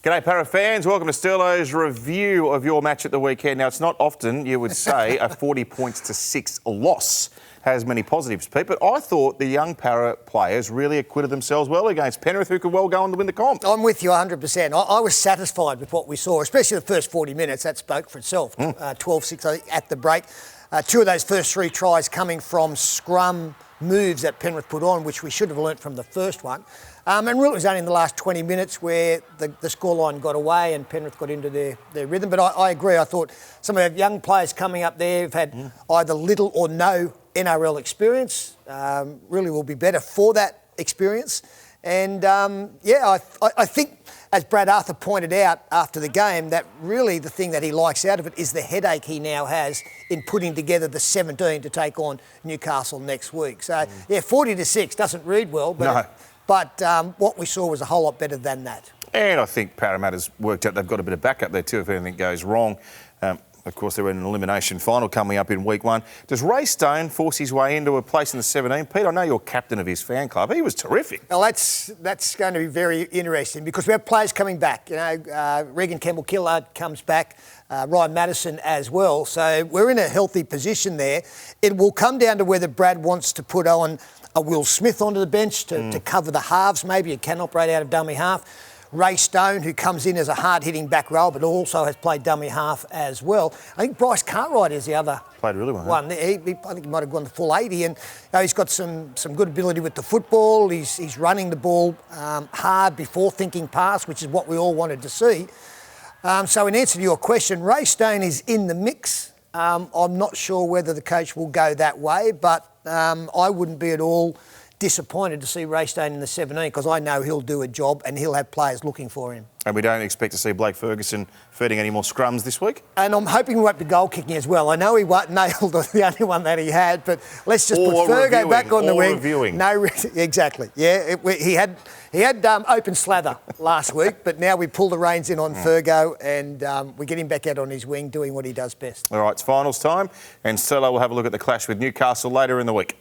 G'day Para fans, welcome to Sterlo's review of your match at the weekend. Now, it's not often you would say a 40 points to 6 loss has many positives, Pete, but I thought the young Para players really acquitted themselves well against Penrith, who could well go on to win the comp. I'm with you 100%. I was satisfied with what we saw, especially the first 40 minutes. That spoke for itself. 12-6 at the break. Two of those first three tries coming from scrum moves that Penrith put on, which we should have learnt from the first one. And really it was only in the last 20 minutes where the scoreline got away and Penrith got into their rhythm. But I agree. I thought some of the young players coming up there have had either little or no NRL experience. Really will be better for that experience. And, I think, as Brad Arthur pointed out after the game, that really the thing that he likes out of it is the headache he now has in putting together the 17 to take on Newcastle next week. So, 40 to 6 doesn't read well, but what we saw was a whole lot better than that. And I think Parramatta's worked out they've got a bit of backup there too if anything goes wrong. Of course, they're in an elimination final coming up in week 1. Does Ray Stone force his way into a place in the 17? Pete, I know you're captain of his fan club. He was terrific. Well, that's going to be very interesting because we have players coming back. You know, Regan Campbell-Killard comes back, Ryan Madison as well. So we're in a healthy position there. It will come down to whether Brad wants to put on a Will Smith onto the bench to cover the halves. Maybe he can operate out of dummy half. Ray Stone, who comes in as a hard-hitting back row, but also has played dummy half as well. I think Bryce Cartwright is the other. Played really well. I think he might have gone the full 80, and he's got some good ability with the football. He's running the ball hard before thinking pass, which is what we all wanted to see. So in answer to your question, Ray Stone is in the mix. I'm not sure whether the coach will go that way, but I wouldn't be at all disappointed to see Ray Stone in the 17 because I know he'll do a job and he'll have players looking for him. And we don't expect to see Blake Ferguson feeding any more scrums this week? And I'm hoping we won't be goal kicking as well. I know he nailed the only one that he had, but let's just put Fergo back on the wing. Reviewing. No, exactly. Yeah, he had open slather last week, but now we pull the reins in on Fergo and we get him back out on his wing doing what he does best. All right, it's finals time and Sterlo will have a look at the clash with Newcastle later in the week.